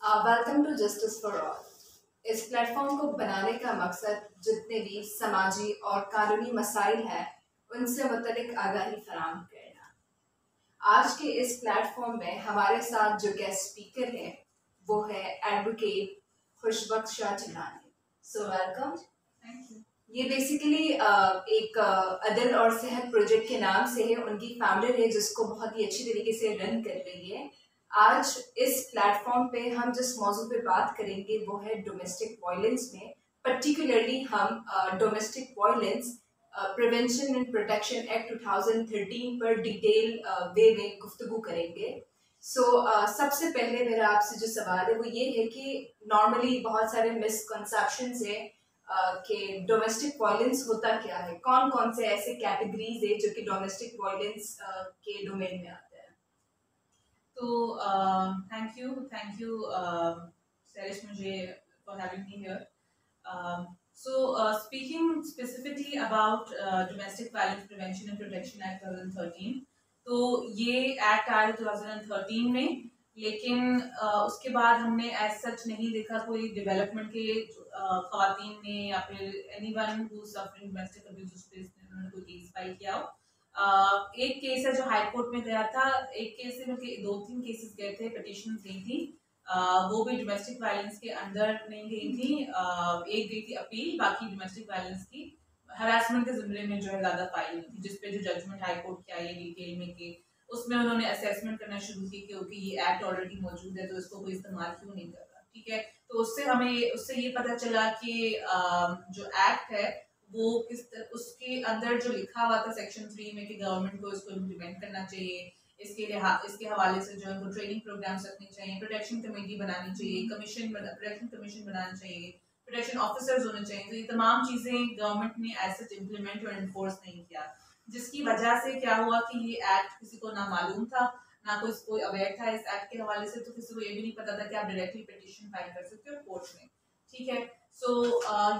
Welcome to justice for all. इस platform को बनाने का मकसद जितने भी समाजी और कानूनी मसाइल हैं उनसे मुतल्लिक आगाही फराहम करना। आज के इस प्लेटफॉर्म में हमारे साथ जो गेस्ट स्पीकर है वो है advocate Khushbakhsh Shah Jilani. So welcome. Thank you. ये बेसिकली एक अदल और सेहत प्रोजेक्ट के नाम से है, उनकी फाउंडर है जिसको बहुत ही अच्छी तरीके से रन कर रही है। आज इस प्लेटफॉर्म पे हम जिस मौजू पे बात करेंगे वो है डोमेस्टिक वायलेंस में पर्टिकुलरली हम domestic violence prevention and protection act 2013 पर डिटेल वे में गुफ्तगू करेंगे। सबसे पहले मेरा आपसे जो सवाल है वो ये है कि नॉर्मली बहुत सारे मिसकंसेप्शंस है कि डोमेस्टिक वायलेंस होता क्या है, कौन कौन से ऐसे कैटेगरीज है जो कि डोमेस्टिक वायलेंस के डोमेन में आते हैं। तो थैंक यू सरिश मुझे for having me here. Speaking specifically about Domestic Violence Prevention and Protection Act 2013, तो ये एक्ट आया 2013 में, लेकिन उसके बाद हमने एज सच नहीं देखा कोई डेवलपमेंट के खवातीन ने या फिर anyone who suffering domestic abuse पे उन्होंने कोई केस फाइल किया हो। एक केस है जो हाई कोर्ट में गया था, एक केस में 2-3 केसेस गए थे, पिटिशन गई थी, वो भी डोमेस्टिक वायलेंस के अंदर नहीं गई थी। एक गई थी अपील, बाकी डोमेस्टिक वायलेंस की हरासमेंट के जिम्मे में जो है ज्यादा फाइल हुई थी, जिसपे जो जजमेंट हाई कोर्ट की आई है डिटेल में कि उसमें उन्होंने असेसमेंट करना शुरू की क्योंकि ये एक्ट ऑलरेडी मौजूद है तो इसको कोई इस्तेमाल क्यों नहीं कर रहा। ठीक है, तो उससे ये पता चला कि जो एक्ट है वो उसके अंदर जो लिखा हुआ था सेक्शन 3 में कि गवर्नमेंट को इसको इम्प्लीमेंट करना चाहिए, इसके हवाले से जो है वो ट्रेनिंग प्रोग्राम्स रखने चाहिए, प्रोटेक्शन कमेटी बनानी चाहिए, प्रोटेक्शन कमीशन बनाना चाहिए, प्रोटेक्शन ऑफिसर्स होने चाहिए। तो ये तमाम चीजें गवर्नमेंट ने एज सच इम्प्लीमेंट और इन्फोर्स नहीं किया, जिसकी वजह से क्या हुआ कि ये एक्ट किसी को ना मालूम था, ना कोई अवेयर था इस एक्ट के हवाले से, तो किसी को ये भी नहीं पता था कि आप डायरेक्टली पिटीशन फाइल कर सकते हो कोर्ट में। ठीक है,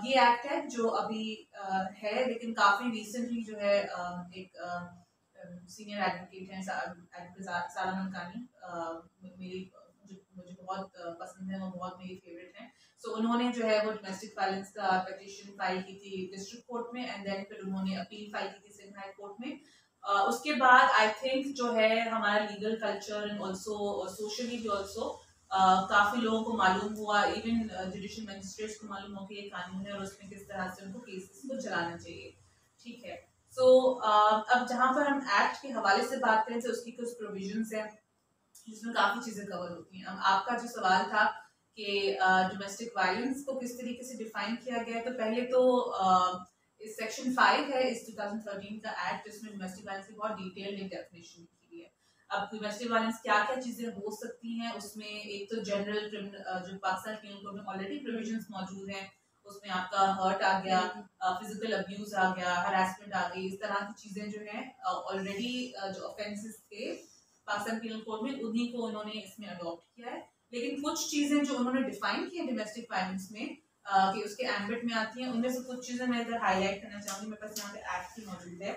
ये एक्ट है जो अभी है, लेकिन काफी रिसेंटली जो है एक सीनियर एडवोकेट हैं एडवोकेट सारा मनकानी, मेरी मुझे बहुत पसंद है, वो बहुत मेरी फेवरेट हैं। उन्होंने जो है वो डोमेस्टिक वायलेंस का पिटीशन फाइल की थी डिस्ट्रिक्ट कोर्ट में, एंड देन फिर उन्होंने अपील फाइल की थी सिंध हाई कोर्ट में। उसके बाद आई थिंक जो है हमारा legal culture and also socially भी ऑल्सो काफी लोगों को मालूम हुआ, इवन जुडिशियल मजिस्ट्रेट्स को मालूम हो कि ये कानून है और उसमें किस तरह से उनको केसेस को चलाना चाहिए। ठीक है, अब जहाँ पर हम एक्ट के हवाले से बात करें तो उसकी कुछ प्रोविजंस हैं जिसमें काफी चीजें कवर होती हैं। अब आपका जो सवाल था कि डोमेस्टिक वायलेंस को किस तरीके से डिफाइन किया गया है, तो पहले तो इस सेक्शन 5 है इस 2013 का एक्ट, जिसमें डोमेस्टिक वायलेंस की बहुत डिटेल्ड एक डेफिनेशन लिखी हुई है। अब डोमेस्टिक वायलेंस क्या क्या चीजें हो सकती हैं, उसमें एक तो जनरल जो पाकिस्तान पीनल कोड में ऑलरेडी प्रोविजंस मौजूद हैं, उसमें आपका हर्ट आ गया, फिजिकल अब्यूज आ गया, हरासमेंट आ गई, इस तरह की चीजें जो है ऑलरेडी जो ऑफेंसेस थे पाकिस्तान पीनल कोड में, उन्हीं को उन्होंने इसमें अडॉप्ट किया है। लेकिन कुछ चीजें जो उन्होंने डिफाइन की है डोमेस्टिक वायलेंस में कि उसके एम्बिट में आती हैं, उनमें से कुछ चीजें मैं इधर हाईलाइट करना चाहूंगी, मेरे पास यहाँ पे एक्ट भी मौजूद है।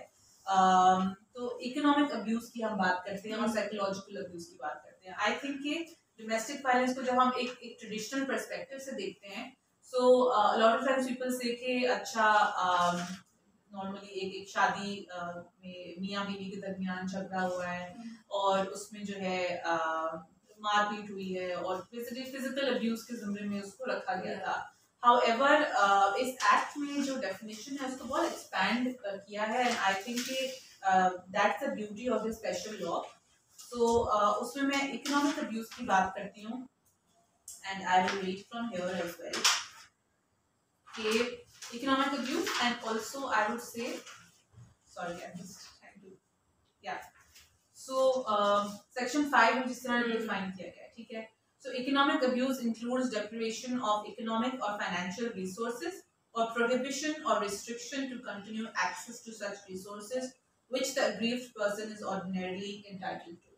तो इकोनॉमिक अब्यूज की हम बात करते हैं और साइकोलॉजिकल अब्यूज की बात करते हैं। आई थिंक कि डोमेस्टिक वायलेंस को जब हम एक ट्रेडिशनल पर्सपेक्टिव से देखते हैं, so lot of times people से कि अच्छा नॉर्मली एक शादी में मियाँ बीवी के दरमियान झगड़ा हुआ है और उसमें जो है मारपीट हुई है और फिजिकल अब्यूज के जिम्मे में उसको रखा गया था। However, इस एक्ट में जो डेफिनेशन है उसको बहुत एक्सपैंड किया है, and I think that's the beauty of the special law. उसमें मैं इकोनॉमिक अब्यूज की बात करती हूँ, and I will read from here as well कि economic abuse, and also I would say, sorry, I'm just trying to, yeah. Section 5 में जिस तरह डिफाइन किया गया है, ठीक है। Economic abuse includes deprivation of economic or financial resources or prohibition or restriction to continue access to such resources which the aggrieved person is ordinarily entitled to.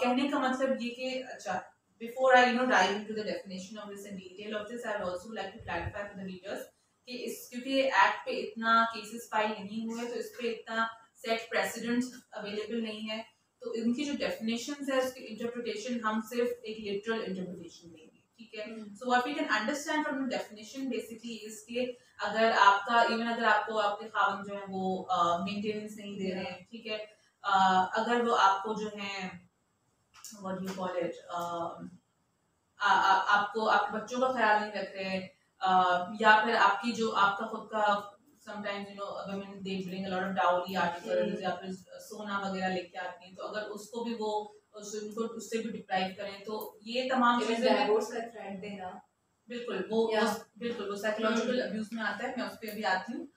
कहने का मतलब ये कि अच्छा, before I dive into the definition of this and detail of this, I would also like to clarify for the readers कि क्योंकि act पे इतना केसेस फाइल नहीं हुए तो इस पे इतना सेट प्रेसिडेंट अवेलेबल नहीं है, तो इनकी जो डेफिनेशंस है उसकी इंटरप्रिटेशन हम सिर्फ एक लिटरल इंटरप्रिटेशन देंगे, ठीक है। So what we can understand from the definition basically is के अगर आपका इवन अगर आपको आपके खावंद जो है वो मेंटेनेंस नहीं दे रहे हैं, ठीक है, अगर वो आपको जो है what do you call it आपको आपके बच्चों का ख्याल नहीं रख रहे हैं, या फिर आपकी जो आपका खुद का sometimes you know women they bring a lot of dowry articles या फिर सोना वगैरह लेके आती हैं, तो अगर उसको भी वो उनको उससे भी डिप्राइव करें, तो ये तमाम चीजें डाइवोर्स का थ्रेट देना बिल्कुल वो साइकोलॉजिकल अब्यूज में आता है, मैं उस पर भी आती हूँ।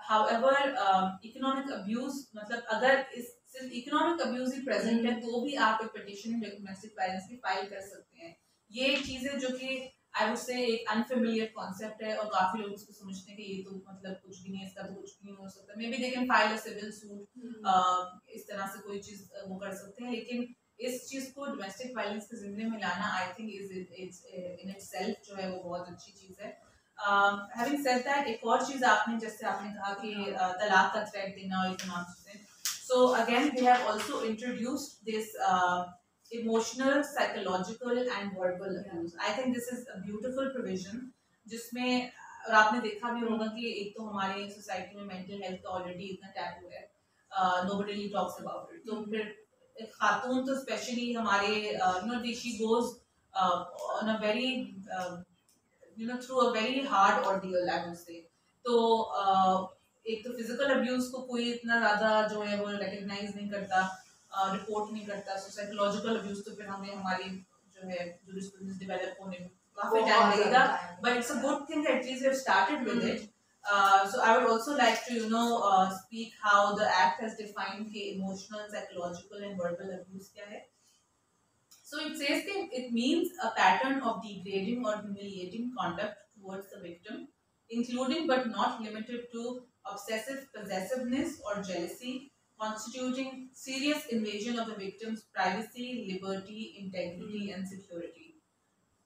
हाउएवर इकोनॉमिक अब्यूज मतलब अगर इस सिर्फ इकोनॉमिक अब्यूज ही प्रेजेंट है तो भी आप एक पिटीशन डोमेस्टिक वायलेंस की फाइल कर सकते हैं। ये चीजें जो कि आई वुड से एक अनफेमिलियर कॉन्सेप्ट है और काफी लोग इसको समझते हैं कि ये तो मतलब कुछ भी नहीं, इसका तो कुछ भी नहीं हो सकता, maybe they can file a civil suit, इस तरह से कोई चीज वो कर सकते हैं। लेकिन इस चीज को डोमेस्टिक वायलेंस के जिम्मे में लाना I think is in itself जो है वो बहुत अच्छी चीज है। हैविंग सेड दैट, एक और चीज आपने जैसे आपने कहा कि तलाक का थ्रेट देना और ये तमाम चीजें, so again we have also introduced this emotional, psychological and verbal abuse. I think this is a beautiful provision जिसमें और आपने देखा भी होगा कि एक तो हमारे सोसाइटी में मेंटल हेल्थ का ऑलरेडी इतना टैबू है, nobody really talks about it, तो फिर खातून तो स्पेशली हमारे you know she goes on a very you know through a very hard ordeal I would say। तो एक तो फिजिकल अब्यूज को कोई इतना ज्यादा जो है वो रिकॉग्नाइज नहीं करता, रिपोर्ट नहीं करता, सो साइकोलॉजिकल अब्यूज तो फिर हमें हमारी जो है जूरिस्प्रूडेंस डेवलप होने में काफी टाइम लगेगा, but it's a good thing that at least we have started with it. So I would also like to speak how the act has defined के emotional, psychological and verbal abuse क्या है। So it says that it means a pattern of degrading or humiliating conduct towards the victim, including but not limited to obsessive possessiveness or jealousy, constituting serious invasion of the victim's privacy, liberty, integrity and security.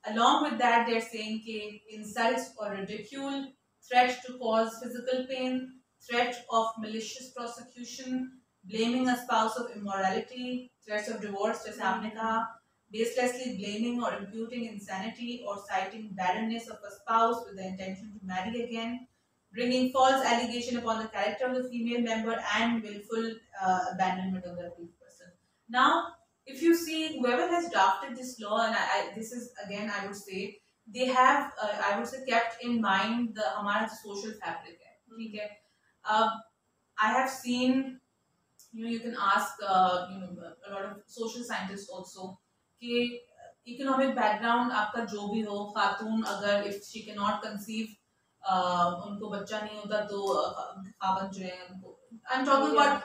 Along with that, they're saying that insults or ridicule, threat to cause physical pain, threat of malicious prosecution, blaming a spouse of immorality, threats of divorce, जैसे आपने कहा, baselessly blaming or imputing insanity or citing barrenness of a spouse with the intention to marry again, bringing false allegation upon the character of the female member, and willful abandonment of the accused person. Now, if you see whoever has drafted this law, and this is again I would say they have I would say kept in mind the हमारा जो social fabric है, ठीक है। I have seen you can ask a lot of social scientists also कि economic background आपका जो भी हो, खातून अगर if she cannot conceive उनको बच्चा नहीं होता तो खावंद जो है उनको, I'm talking about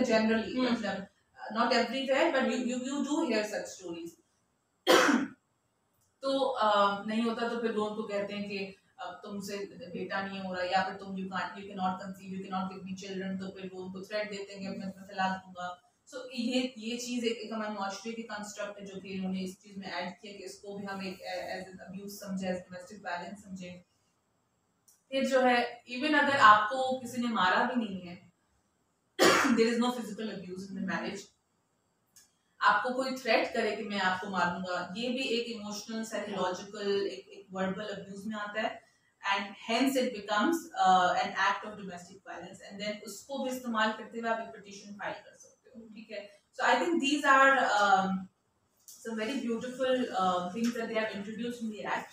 generally मतलब not everywhere but you do hear such stories तो नहीं होता तो फिर वो उनको कहते हैं कि अब तुमसे बेटा नहीं हो रहा, या फिर तुम you cannot conceive, you cannot give me children, तो फिर वो उनको थ्रेट देते हैं कि मैं तुम्हें तलाक दूंगा। सो ये चीज एक हमारे मुआशरे की कंस्ट्रक्ट है जो कि इन्होंने इस चीज में ऐड किया कि इसको भी हम एक एज एन अब्यूज समझे, एज डोमेस्टिक वायलेंस समझे। फिर जो है इवन अगर आपको किसी ने मारा भी नहीं है, there is no physical abuse in the marriage, आपको कोई थ्रेट करे कि मैं आपको मारूंगा, ये भी एक इमोशनल साइकोलॉजिकल एक वर्बल अब्यूज में आता है, and hence it becomes an act of domestic violence, and then उसको भी इस्तेमाल करते हुए आप एक पिटीशन फाइल कर सकते हो, ठीक है। So I think these are some very beautiful things that they have introduced in the act.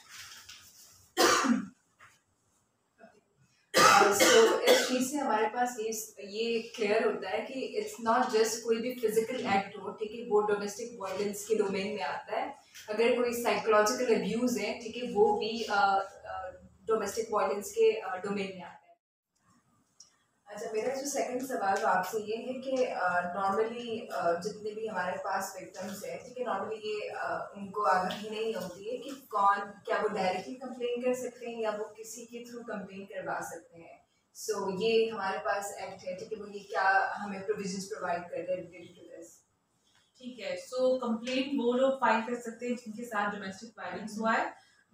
So इस चीज से हमारे पास ये क्लियर होता है कि इट्स नॉट जस्ट कोई भी फिजिकल एक्ट हो, ठीक है, वो डोमेस्टिक वायलेंस के डोमेन में आता है। अगर कोई साइकोलॉजिकल अब्यूज है, ठीक है, वो भी डोमेस्टिक वायलेंस के डोमेन में आता है। अच्छा, मेरा जो सेकंड सवाल आपसे ये है कि नॉर्मली जितने भी हमारे पास विक्टिम्स हैं, ठीक है, नॉर्मली ये उनको आगाही नहीं होती है कि क्या वो डायरेक्टली कंप्लेन कर सकते हैं या वो किसी के थ्रू कंप्लेन करवा सकते हैं। सो ये हमारे पास एक्ट है, ठीक है, वो ये क्या हमें प्रोविजंस प्रोवाइड करते हैं रिलेटेड टू दिस? ठीक है, सो कंप्लेन वो लोग फाइल कर सकते हैं जिनके साथ डोमेस्टिक वायलेंस हुआ है,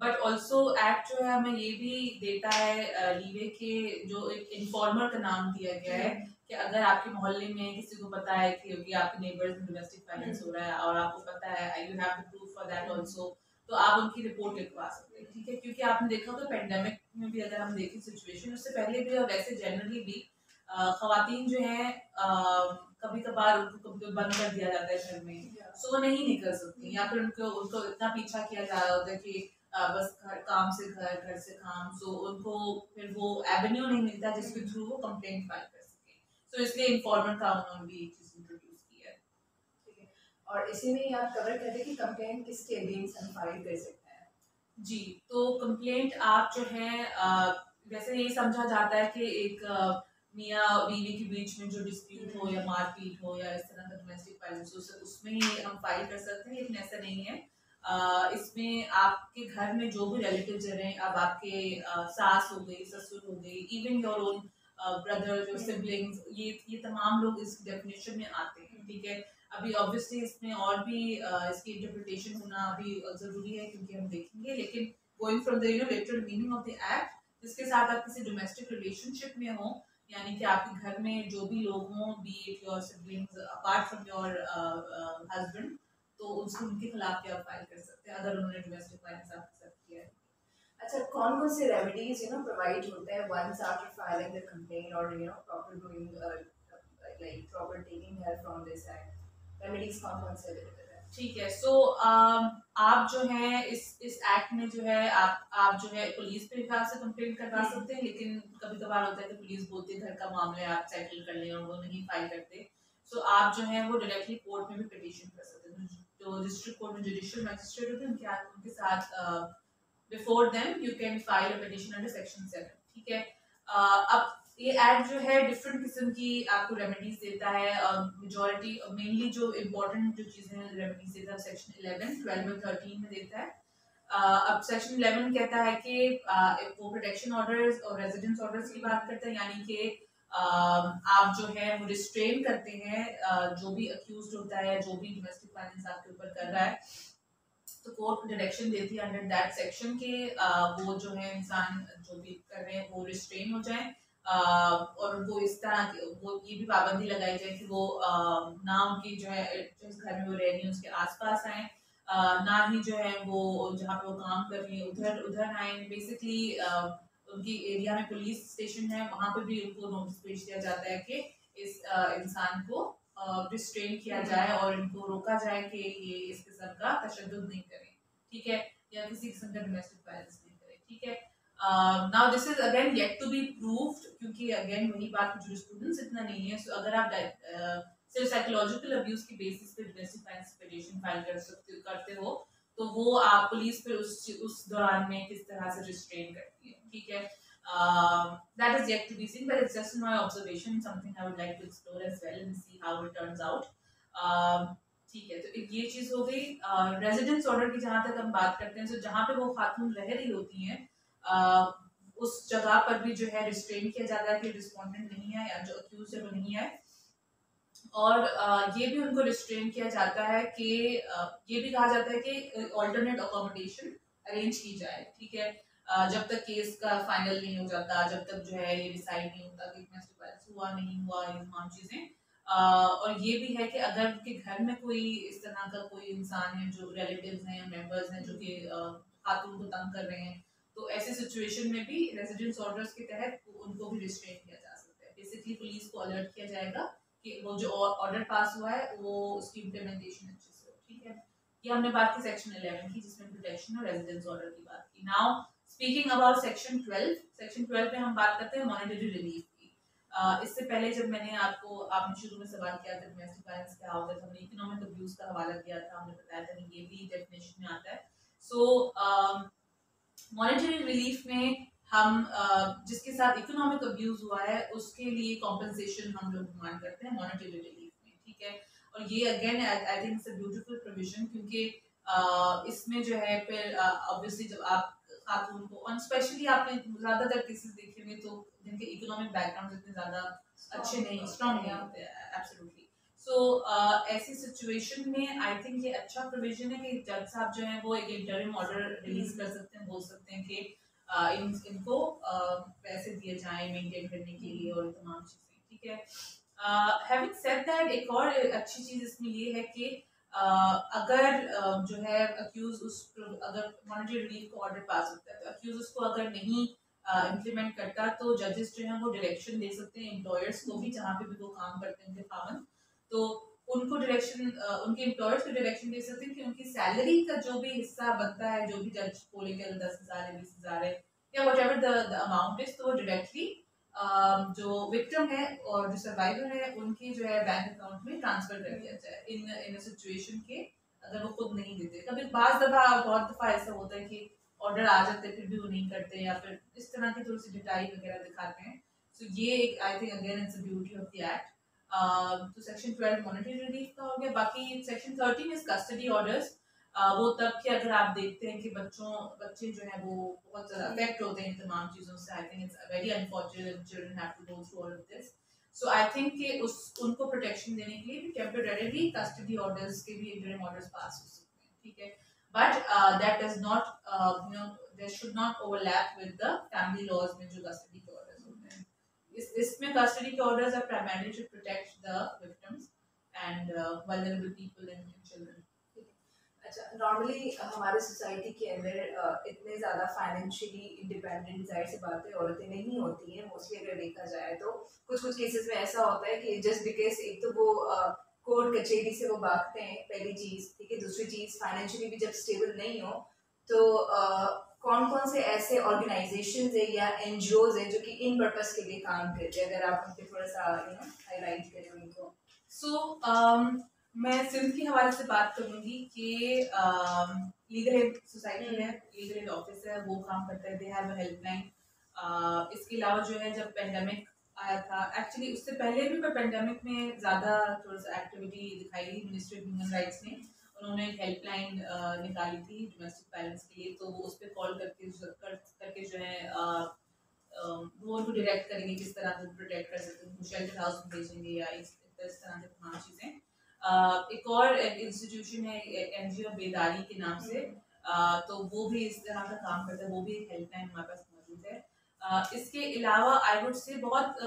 बट ऑल्सो एक्ट जो है हमें ये भी देता है लीवे के जो एक इन्फॉर्मर का नाम दिया गया है कि अगर आपके मोहल्ले में किसी को पता है कि आपके नेबर्स में डोमेस्टिक वायलेंस हो रहा है और आपको पता है, you have the proof for that also, तो आप उनकी रिपोर्ट लिखवा सकते हैं, ठीक है। क्योंकि आपने देखा तो पेंडेमिक में भी अगर हम देखें सिचुएशन, उससे पहले भी और वैसे जनरली भी खवातीन जो हैं कभी कभार उनको कभी बंद कर दिया जाता है घर में, सो वो नहीं निकल सकती, या फिर उनको उनको इतना पीछा किया जा रहा होता है कि बस घर काम से घर, घर से काम, सो उनको फिर वो एवेन्यू नहीं मिलता जिसके थ्रू वो कंप्लेंट फाइल कर सके। सो इसलिए इन्फॉर्मेंट का उन्होंने भी एक चीज इंट्रोड्यूस की है। ठीक है, और इसी में ही आप कवर करते हैं कि कंप्लेंट किसके अगेंस्ट हम फाइल कर सकते हैं। जी, तो कंप्लेंट आप जो है वैसे ये समझा जाता है कि एक मियाँ बीवी के बीच में जो डिस्प्यूट हो या मारपीट हो या इस तरह का डोमेस्टिक वायलेंस हो, उसमें ही हम फाइल कर सकते हैं, लेकिन ऐसा नहीं है। इसमें आपके घर में जो भी रिलेटिव्स रहे, अब आपके सास हो गई, ससुर हो गई, इवन योर ओन ब्रदर, जो सिबलिंग्स, ये तमाम लोग इस डेफिनेशन में आते हैं, ठीक है। अभी ऑब्वियसली इसमें और भी इसकी इंटरप्रिटेशन होना अभी ज़रूरी है, क्योंकि हम देखेंगे, लेकिन going from the literal meaning of the act, जिसके साथ आप किसी डोमेस्टिक रिलेशनशिप में हो, यानी कि आपके घर में जो भी लोग हों, B it your siblings apart from your husband, तो उसको उनके खिलाफ भी आप फाइल कर सकते हैं अगर उन्होंने डोमेस्टिक वायलेंस आपके साथ किया है। अच्छा, कौन कौन से रेमेडीज प्रोवाइड होते हैं once after filing the complaint और proper doing like proper taking help from this act, remedies कौन कौन से अवेलेबल है? ठीक है, सो आप जो है इस एक्ट में जो है आप जो है पुलिस पे हिसाब से कंप्लेंट करवा सकते हैं, लेकिन कभी कभार होता है कि पुलिस बोलती है घर का मामला है, आप सेटल कर लें, और वो नहीं फाइल करते। सो आप जो है वो डायरेक्टली कोर्ट में भी पिटीशन कर सकते हैं। जो डिस्ट्रिक्ट कोर्ट में जुडिशियल मैजिस्ट्रेट होते हैं उनके साथ before them you can file a petition under section 7, ठीक है। अब ये एक्ट जो है डिफरेंट किस्म की आपको रेमेडीज देता है, मेजॉरिटी मेनली जो इम्पोर्टेंट जो चीजें रेमेडीज देता है सेक्शन 11, 12 और 13 में देता है। अब सेक्शन 11 कहता है कि वो प्रोटेक्शन ऑर्डर्स और रेजिडेंस ऑर्डर्स की बात करते हैं, यानी कि आप जो है वो रिस्ट्रेन करते हैं जो भी अक्यूज्ड होता है, जो भी डोमेस्टिक वायलेंस आपके ऊपर कर रहा है, तो कोर्ट डायरेक्शन देती है अंडर दैट सेक्शन के वो जो है इंसान जो भी कर रहे हैं वो रिस्ट्रेन हो जाए, और उनको इस तरह की वो ये भी पाबंदी लगाई जाए कि वो ना उनकी जो है जिस घर में वो रह रही है उसके आसपास आए, ना ही जो है वो जहाँ पे वो काम कर रही है उधर उधर आए। बेसिकली उनकी एरिया में पुलिस स्टेशन है, वहाँ पे भी उनको नोटिस भेज दिया जाता है कि इस इंसान को रिस्ट्रेन किया जाए और इनको रोका जाए कि ये इस किस्म का तशद्दुद नहीं करें, ठीक है, या किसी किस्म का डोमेस्टिक वायलेंस नहीं करें, ठीक है। Now this is again yet to be proved, क्योंकि अगेन वही बात जूरिस्प्रूडेंस इतना नहीं है। सो अगर आप सिर्फ साइकोलॉजिकल अब्यूज की बेसिस पे डोमेस्टिक वायलेंस पिटीशन फाइल करते हो, तो वो आप पुलिस पे उस दौरान में किस तरह से रिस्ट्रेन करती है, ठीक है। That is yet to be seen, but it's just my observation, something I would like to explore as well and see how it turns out. ठीक है, तो ये चीज हो गई। रेजिडेंस ऑर्डर की जहाँ तक हम बात करते हैं, तो जहाँ पे वो खातून रह रही होती हैं उस जगह पर भी जो है रिस्ट्रेन किया जाता है कि रिस्पोंडेंट नहीं है या जो अक्यूज है वो नहीं है, और ये भी उनको रिस्ट्रेन किया जाता है कि ये भी कहा जाता है कि ऑल्टरनेट अकोमोडेशन अरेंज की जाए, ठीक है। जब तक केस का फाइनल नहीं हो जाता, जब तक जो है ये डिसाइड नहीं होता कि डोमेस्टिक वायलेंस हुआ नहीं हुआ, ये तमाम चीज़ें। और ये भी है कि अगर उनके घर में कोई इस तरह का कोई इंसान है जो रिलेटिव्स हैं या मेंबर्स हैं जो कि खातून को तंग कर रहे हैं, तो ऐसे सिचुएशन में भी रेजिडेंस ऑर्डर्स के तहत उनको भी रिस्ट्रेन किया जा सकता है। बेसिकली पुलिस को अलर्ट किया जाएगा कि वो जो ऑर्डर पास हुआ है वो उसकी इम्प्लीमेंटेशन अच्छे से हो, ठीक है। ये हमने बात की सेक्शन 11 की, जिसमें प्रोटेक्शन और रेजिडेंस ऑर्डर की बात की। नाउ स्पीकिंग अबाउट सेक्शन 12 में हम बात करते हैं मॉनेटरी रिलीफ की। इससे पहले जब आपने शुरू में सवाल किया था डोमेस्टिक वायलेंस क्या होता है, तो हमने इकोनॉमिक अब्यूज का हवाला दिया था, हमने बताया था कि ये भी डेफिनेशन में आता है। सो मॉनेटरी रिलीफ में हम जिसके साथ इकोनॉमिक अब्यूज हुआ है उसके लिए कॉम्पनसेशन हम लोग डिमांड करते हैं मॉनेटरी रिलीफ में, ठीक है। और ये again I think it's a beautiful provision, क्योंकि इसमें जो है फिर ऑब्वियसली जब आप खातून को, और स्पेशली आपने ज़्यादातर केसेस देखे हुए तो जिनके इकोनॉमिक बैकग्राउंड इतने ज़्यादा अच्छे नहीं, स्ट्रॉन्ग नहीं होते, एब्सोल्युटली। सो ऐसी सिचुएशन में आई थिंक ये अच्छा प्रोविजन है कि जज साहब जो है वो एक इंटरिम ऑर्डर रिलीज कर सकते हैं, बोल सकते हैं कि इनको पैसे दिए जाएं मेंटेन करने के लिए और तमाम चीज़ें, ठीक है। हैविंग सेड दैट, एक और अच्छी चीज इसमें ये है कि अगर जो है अक्यूज उस अगर मॉनेटरी रिलीफ का ऑर्डर पास होता है तो अक्यूज उसको अगर नहीं इम्प्लीमेंट करता तो जजेस जो है वो डायरेक्शन दे सकते हैं एम्प्लॉयर्स को भी, जहाँ पे भी वो काम करते हैं उनके खामन, तो उनको डायरेक्शन उनके एम्प्लॉयर्स को डायरेक्शन दे सकते हैं कि उनकी सैलरी का जो भी हिस्सा बनता है, जो भी जज बोलेंगे 10,000 है, 20,000 है, या what ever the amount is, तो वो डायरेक्टली जो विक्टिम है और जो सर्वाइवर है उनकी जो है बैंक अकाउंट में ट्रांसफर कर दिया जाए इन अ सिचुएशन के, अगर वो खुद नहीं देते। कभी बहुत दफा ऐसा होता है कि ऑर्डर आ जाते फिर भी वो नहीं करते, या फिर इस तरह की थोड़ी सी डिटाई वगैरह दिखाते हैं। सो ये एक I think again it's the beauty of the act. तो सेक्शन 12 मॉनेटरी रिलीफ का हो गया। बाकी सेक्शन 13 इज कस्टडी ऑर्डर्स। वो तब कि अगर आप देखते हैं कि बच्चे जो है वो बहुत ज़्यादा अफेक्ट होते हैं इन तमाम चीज़ों से। I think it's very unfortunate children have to go through all of this. So I think कि उनको प्रोटेक्शन देने के लिए भी टेम्परेरीली कस्टडी ऑर्डर्स के भी इंटरिम ऑर्डर्स पास हो सकते हैं, ठीक है। But that does not there should not overlap with the family laws में जो custody के orders होते हैं। इसमें custody के orders are primarily to protect the victims and vulnerable people and children। अच्छा, नॉर्मली हमारे सोसाइटी के अंदर इतने ज़्यादा फाइनेंशियली इंडिपेंडेंट जाहिर सी बात है औरतें नहीं होती हैं मोस्टली। अगर देखा जाए तो कुछ कुछ केसेस में ऐसा होता है कि जस्ट बिकॉज एक तो वो कोर्ट कचहरी से वो भागते हैं, पहली चीज़, ठीक है। दूसरी चीज़, फाइनेंशियली भी जब स्टेबल नहीं हो तो कौन कौन से ऐसे ऑर्गेनाइजेशंस है या एनजीओज है जो कि इन पर्पस के लिए काम करते हैं, अगर आप उन पर थोड़ा सा हाईलाइट करें उनको। मैं सिंध के हवाले से बात करूंगी कि लीगल एड सोसाइटी है, लीगल एड ऑफिस है, वो काम करता है, दे हैव अ हेल्पलाइन। इसके अलावा जो है जब पेंडेमिक आया था, एक्चुअली उससे पहले भी पर पेंडेमिक में ज़्यादा थोड़ा सा एक्टिविटी दिखाई दी मिनिस्ट्री ऑफ ह्यूमन राइट्स ने। उन्होंने एक हेल्पलाइन निकाली थी डोमेस्टिक वायलेंस के लिए, तो वो उस पर कॉल करके जो है वो उनको डायरेक्ट करेंगे किस तरह वो प्रोटेक्ट कर सकते हैं, शेल्टर हाउस में भेजेंगे या इस तरह से तमाम चीज़ें। एक और इंस्टीट्यूशन है एनजीओ बेदारी के नाम से, तो वो भी इस तरह का काम करता है, वो भी एक हेल्पलाइन हमारे पास मौजूद है। इसके अलावा आई वुड से बहुत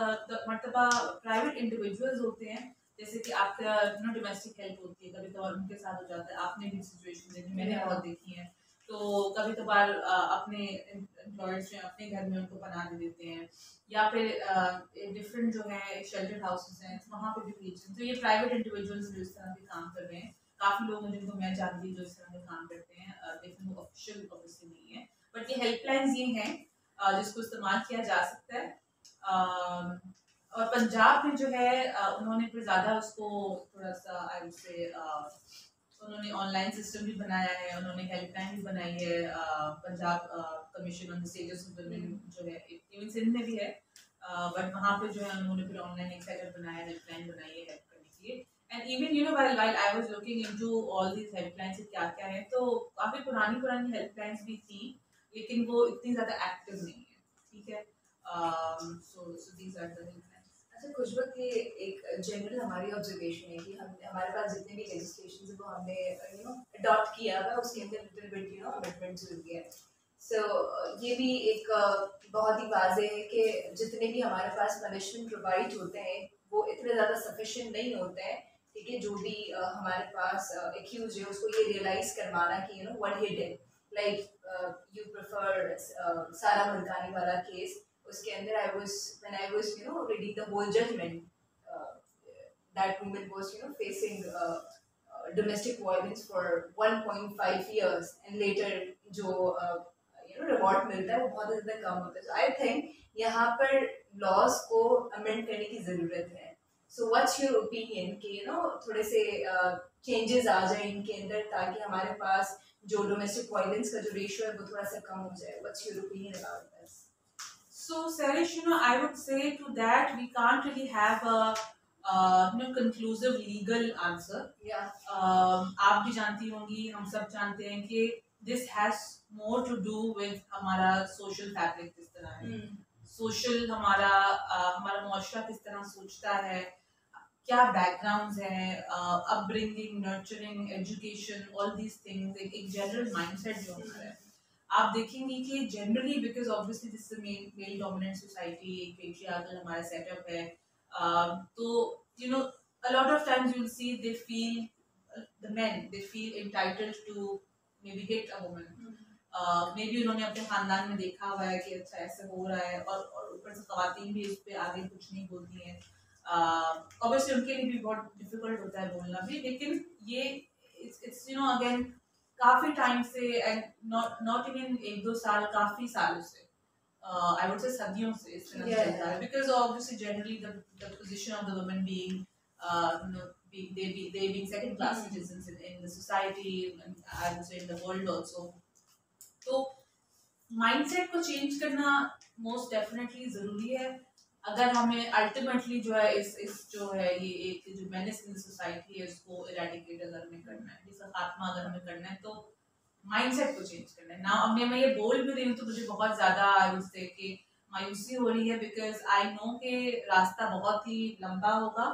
मरतबा प्राइवेट इंडिविजुअल्स होते हैं, जैसे कि आपका डोमेस्टिक हेल्प होती है, कभी कभार उनके साथ हो जाता है, आपने भी सिचुएशन देखी, मैंने बहुत देखी है। तो कभी कभार अपने एम्प्लॉयर्स जो अपने घर में उनको बना दे देते हैं, या फिर डिफरेंट जो है शेल्टर हाउसेस हैं वहाँ पे भी भेजते हैं। तो ये प्राइवेट इंडिविजुअल्स जो इस तरह के काम कर रहे हैं, काफ़ी लोग हैं जिनको मैं जानती हूँ जो इस तरह के काम करते हैं, लेकिन वो ऑफिशियल ऑब्वियसली नहीं है, बट ये हेल्पलाइंस ये हैं जिसको इस्तेमाल किया जा सकता है। और पंजाब में जो है उन्होंने फिर ज़्यादा उसको थोड़ा सा आई वुड से उन्होंने ऑनलाइन सिस्टम भी बनाया है, उन्होंने हेल्पलाइन भी बनाई है, Punjab commission on the status of women जो है, इवन सिंध में भी है, बट वहाँ पे जो है उन्होंने फिर ऑनलाइन एक सेटअप बनाया, हेल्पलाइन बनाई है हेल्प करने के लिए। And even while I was looking into all these helplines क्या क्या है, तो काफ़ी पुरानी हेल्पलाइंस भी थी, लेकिन वो इतनी ज़्यादा एक्टिव नहीं है, ठीक है। So these are the helplines. अच्छा, कुछ वक्त ये एक जनरल हमारी ऑब्जर्वेशन है कि हम हमारे पास जितने भी लेजिस्लेशन है वो हमने अडॉप्ट किया हुआ, उसके अंदर लिटिल बिट अमेंडमेंट्स हुई है। सो ये भी एक बहुत ही वाजे है कि जितने भी हमारे पास पनिशमेंट प्रोवाइड होते हैं वो इतने ज़्यादा सफिशिएंट नहीं होते हैं, ठीक है। जो भी हमारे पास एक्यूज है उसको ये रियलाइज करवाना कि what he did, like you prefer सारा मुल्कानी वाला केस, उसके अंदर when I was reading the whole judgment, that woman was facing domestic violence for 1.5 years and later जो रिवॉर्ड मिलता है वो बहुत ज़्यादा कम होता है। So I think यहाँ पर लॉज को अमेंड करने की ज़रूरत है। So what's your opinion कि थोड़े से चेंजेस आ जाए इनके अंदर ताकि हमारे पास जो डोमेस्टिक वायलेंस का जो रेशियो है वो थोड़ा सा कम हो जाए। What's your opinion about this? So, Sarish, I would say to that we can't really have a conclusive legal answer. Yeah. आप भी जानती होंगी, हम सब जानते हैं कि this has more to do with हमारा social fabric किस तरह है, social हमारा मुआशरा किस तरह सोचता है, क्या बैकग्राउंड्स हैं, upbringing, nurturing, education, all these things, एक जनरल माइंडसेट जो हमारा है। आप देखेंगे कि generally because obviously this is male dominant society, एक पेट्रियार्कल हमारा सेटअप है, तो you know a lot of times you'll see they feel the men they feel entitled to maybe hit a woman. May be उन्होंने अपने खानदान में देखा हुआ है कि अच्छा ऐसे हो रहा है, और ऊपर से खवातीन भी उस पर आगे कुछ नहीं बोलती हैं। ऑब्वियसली उनके लिए भी बहुत डिफिकल्ट होता है बोलना भी, लेकिन ये इट्स यू नो अगेन काफी टाइम से, एंड नॉट इवन एक दो साल, काफी सालों से, I would say सदियों से इस तरह चल रहा है, because obviously generally the position of the women being you know they being second class citizens in the society, and I would say in the world also. तो माइंडसेट को change करना मोस्ट डेफिनेटली जरूरी है, अगर हमें ultimately जो है इस जो है ये एक जो मेनेस इन सोसाइटी है उसको इरेडिकेट अगर हमें करना है, जिसका खात्मा अगर हमें करना है, तो माइंडसेट को चेंज करना है ना। अब मैं ये बोल भी रही हूँ तो मुझे बहुत ज्यादा उससे कि मायूसी हो रही है, बिकॉज आई नो कि रास्ता बहुत ही लंबा होगा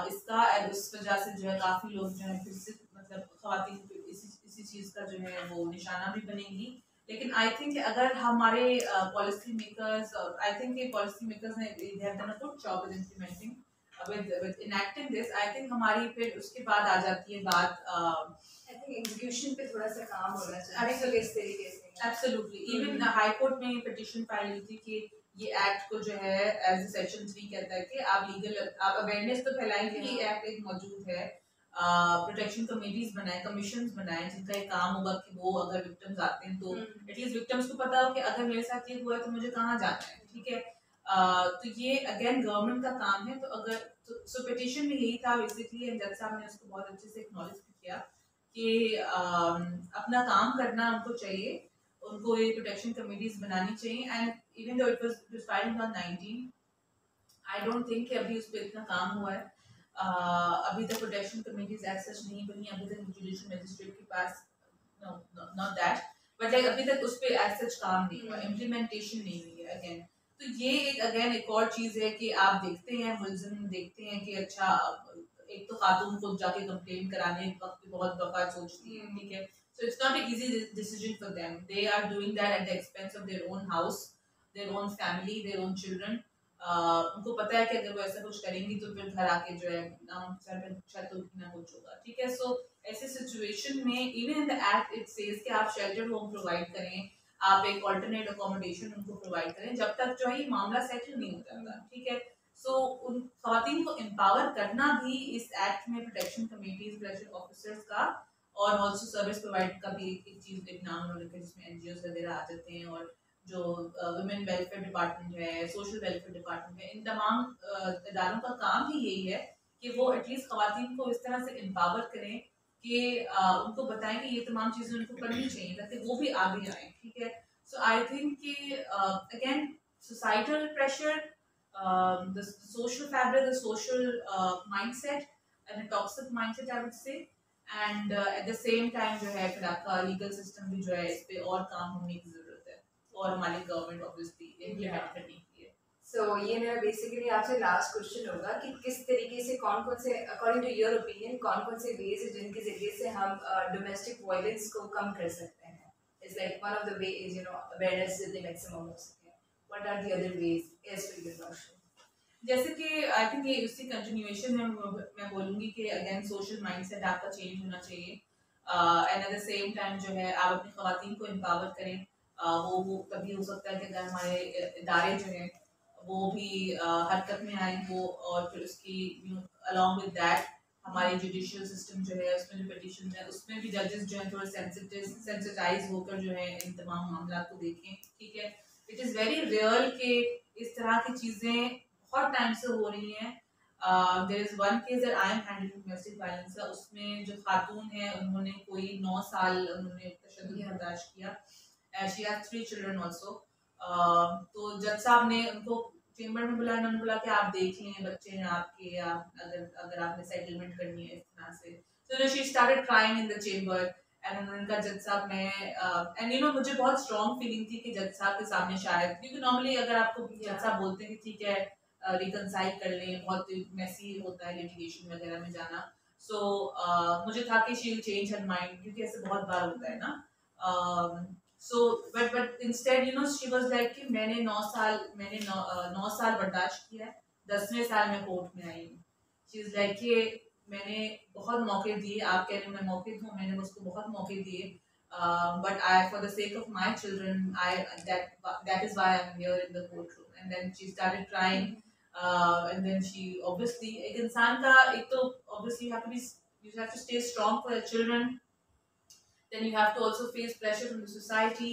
इसका, और उस वजह से जो है काफी लोग जो है फिर से मतलब खवातीन इसी चीज का जो है वो निशाना भी बनेंगी। लेकिन आई थिंक अगर हमारे policy makers, I think policy makers ने they have done a good job with implementing with enacting this, I think हमारी फिर उसके बाद आ जाती है बात आई थिंक एग्जीक्यूशन पे थोड़ा सा काम होना चाहिए तो इस तरीके से। एब्सोल्युटली, इवन हाई कोर्ट में पिटीशन फाइल हुई थी कि ये एक्ट को जो है एज सेक्शन 3 कहता है कि आप लीगल आप अवेयरनेस तो फैलाएंगे कि एक्ट एक मौजूद है, प्रोटेक्शन कमेटीज बनाए, कमीशंस बनाए, जिनका एक काम होगा कि वो अगर विक्टिम्स आते हैं तो एटलीस्ट विक्टिम्स को पता हो कि अगर मेरे साथ ये हुआ है तो मुझे कहाँ जाना है, ठीक है। तो ये अगेन गवर्नमेंट का काम है। तो अगर सो पिटीशन में यही था बेसिकली, एंड जज साहब ने उसको बहुत अच्छे से एक्नॉलेज किया कि अपना काम करना उनको चाहिए, उनको ये प्रोटेक्शन कमेटीज बनानी चाहिए, and even though it was filed on 19, I don't think कि अभी उस पर इतना काम हुआ है। अभी तक प्रोटेक्शन कमेटीज एज सच नहीं बनी, अभी तक जुडिशियल मजिस्ट्रेट के पास नॉट दैट, बट लाइक अभी तक उस पर एज सच काम नहीं हुआ, इम्प्लीमेंटेशन नहीं हुई है अगेन। तो ये एक अगेन एक और चीज है कि आप देखते हैं मुलजिम देखते हैं कि अच्छा एक तो खातून को जाके कंप्लेन कराने वक्त बहुत दफा सोचती है, ठीक है, so it's not an easy decision for them, they are doing that at the expense of their own house, their own family, their own children। उनको पता है कि अगर वो ऐसा कुछ करेंगी तो फिर घर आके जो है ना सर पे छत ना कुछ होगा, ठीक है। सो ऐसे सिचुएशन में even in the act it says कि आप शेल्टर होम प्रोवाइड करें, आप एक ऑल्टरनेट अकोमोडेशन उनको प्रोवाइड करें जब तक जो है ये मामला सेटल नहीं हो जाता, ठीक है। सो उन खवातीन को एम्पावर करना भी इस एक्ट में प्रोटेक्शन कमेटीज, प्रोटेक्शन ऑफिसर्स का और ऑल्सो सर्विस प्रोवाइड का भी एक चीज, एक नाम उन्होंने रखा जिसमें एनजीओ वगैरह आ जाते हैं, और जो वुमेन वेलफेयर डिपार्टमेंट है, सोशल वेलफेयर डिपार्टमेंट है, इन तमाम इदारों का काम ही यही है कि वो एटलीस्ट खवातीन को इस तरह से एम्पावर करें कि उनको बताएं कि ये तमाम चीज़ें उनको करनी चाहिए ताकि वो भी आगे आए, ठीक है। सो आई थिंक कि again societal pressure, the social fabric, the social mindset and a toxic mindset I would say, and at the same time जो है फिर आपका लीगल सिस्टम भी जो है इस पे और काम होने की जरूरत है, और हमारी गवर्नमेंट ऑब्वियसली इम्प्लीमेंट करनी चाहिए। सो ये मेरा बेसिकली आपसे लास्ट क्वेश्चन होगा कि किस तरीके से कौन से अकॉर्डिंग टू योर ओपिनियन कौन से वेज है जिनके जरिए से हम डोमेस्टिक वायलेंस को कम कर सकते हैं। It's like one of the way is awareness जितने मैक्सिमम हो सके, what are the other ways as per your notion? जैसे कि आई थिंक ये उसी कंटिन्यूएशन में मैं बोलूँगी कि अगेन सोशल माइंडसेट आपका चेंज होना चाहिए, and at the same time जो है आप अपनी खवातीन को एम्पावर करें। वो तभी हो सकता है कि अगर हमारे इदारे जो हैं वो भी हरकत में आए वो, और फिर उसकी अलॉन्ग विद दैट हमारे जुडिशियल सिस्टम जो है उसमें जो पिटिशन है उसमें भी जजेस जो है थोड़े सेंसिटाइज होकर जो है इन तमाम मामला को देखें, ठीक है। इट इज़ वेरी रियल कि इस तरह की चीज़ें बहुत टाइम से हो रही हैं। There is one case that I am handling domestic violence का, उसमें जो खातून है उन्होंने कोई 9 साल उन्होंने तशद्दुद बर्दाश्त किया, शी हैज 3 चिल्ड्रन आल्सो। तो जज साहब ने उनको चेंबर में बुलाया, उन्होंने बोला कि आप देख लें बच्चे हैं आपके, आप अगर आपने सेटलमेंट करनी है इस तरह से। So she started crying in the chamber, and उन्होंने कहा जज साहब मैं एंड मुझे बहुत स्ट्रॉन्ग फीलिंग थी कि जज साहब के सामने शायद, क्योंकि नॉर्मली अगर आपको जज साहब बोलते हैं कि ठीक है रिकनसाइल कर लें, बहुत मैसी होता है लिटिगेशन वगैरह में जाना। सो मुझे था कि she will change her mind, क्योंकि ऐसे बहुत बार होता है ना। So but instead she was like कि मैंने 9 साल बर्दाश्त किया है, 10वें साल में कोर्ट में आई हूँ। शी इज़ लाइक कि मैंने बहुत मौके दिए, आप कह रहे हो मैं मौके दूँ, मैंने उसको बहुत मौके दिए, but I, for the sake of my children, that is why I'm here in the courtroom. And then she started crying, and then she obviously, एक इंसान का एक तो obviously you have to stay strong for your children. Then you have to also face pressure from the society.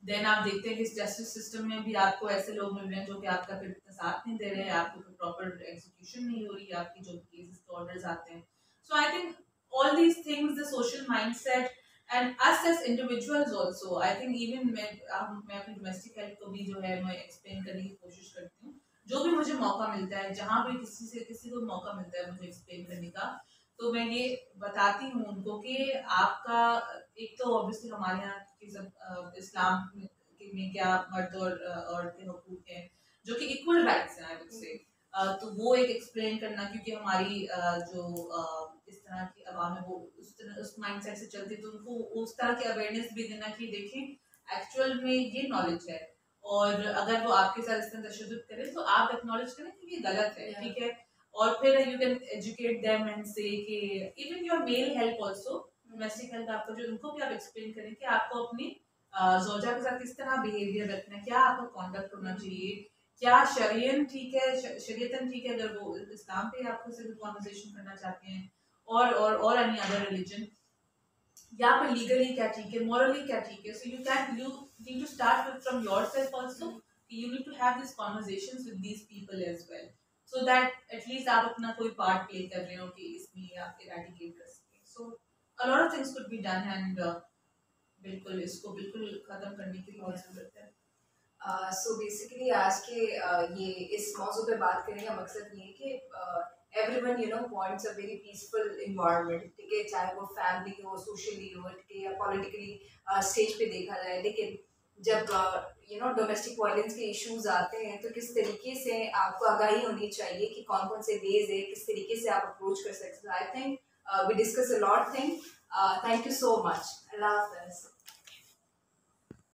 Then आप देखते हैं कि इस जस्टिस सिस्टम में भी आपको ऐसे लोग मिल रहे हैं जो कि आपका फिर इतना साथ नहीं दे रहे हैं, आपको फिर प्रॉपर एग्जीक्यूशन नहीं हो रही है, आपकी जो केसेस के ऑर्डर्स आते हैं. So I think all these things, the social mindset, and us as individuals also, I think even मैं अपनी domestic health को भी जो है मैं explain करने की कोशिश करती हूँ. जो भी मुझे मौका मिलता है, जहाँ भी किसी को मौका मिलता है मुझे explain करने का, तो मैं ये बताती हूँ उनको कि आपका एक तो ऑब्वियसली हमारे यहाँ की सब इस्लाम में क्या मर्द और औरत के हकूक हैं जो कि इक्वल राइट्स हैं, आई वुड से. तो वो एक एक्सप्लेन करना, क्योंकि हमारी जो इस तरह की आवाम है वो उस माइंडसेट से चलती, तो उनको उस तरह की अवेयरनेस भी देना कि देखें एक्चुअल में ये नॉलेज है, और अगर वो आपके साथ इस तरह तशद्दुद करें तो आप एक्नॉलेज करें कि ये गलत है, ठीक है. और फिर you can educate them and say कि even your male help also, domestic help आपका जो, उनको भी आप एक्सप्लेन करें कि आपको अपनी ज़ौजा के साथ किस तरह बिहेवियर रखना है, क्या आपका कॉन्डक्ट होना चाहिए, क्या शरीयन ठीक है, शरीयतन ठीक है अगर वो इस्लाम पे आपको सिर्फ कॉन्वर्सेशन करना चाहते हैं, और एनी अदर रिलीजन, या फिर लीगली क्या ठीक है, मॉरली क्या ठीक है. So you need to start from yourself also. You need to have these conversations with these people as well, so that at least आप अपना कोई पार्ट प्ले कर रहे हो कि इसमें आप इरेडिकेट कर सकें. So a lot of things could be done, and बिल्कुल इसको बिल्कुल खत्म करने की बहुत जरूरत है. सो बेसिकली आज के ये इस मौजू पे बात करने का मकसद ये है कि everyone wants a very peaceful environment, ठीक है, चाहे वो फैमिली हो, सोशली हो, ठीक है, या पॉलिटिकली स्टेज पे देखा जाए. लेकिन जब डोमेस्टिक वायलेंस के इश्यूज आते हैं तो किस तरीके से आपको आगाही होनी चाहिए कि कौन कौन से वेज है, किस तरीके से आप अप्रोच कर सकते हैं. I think we discuss a lot thing. Thank you so much. Allah हाफ़िज़.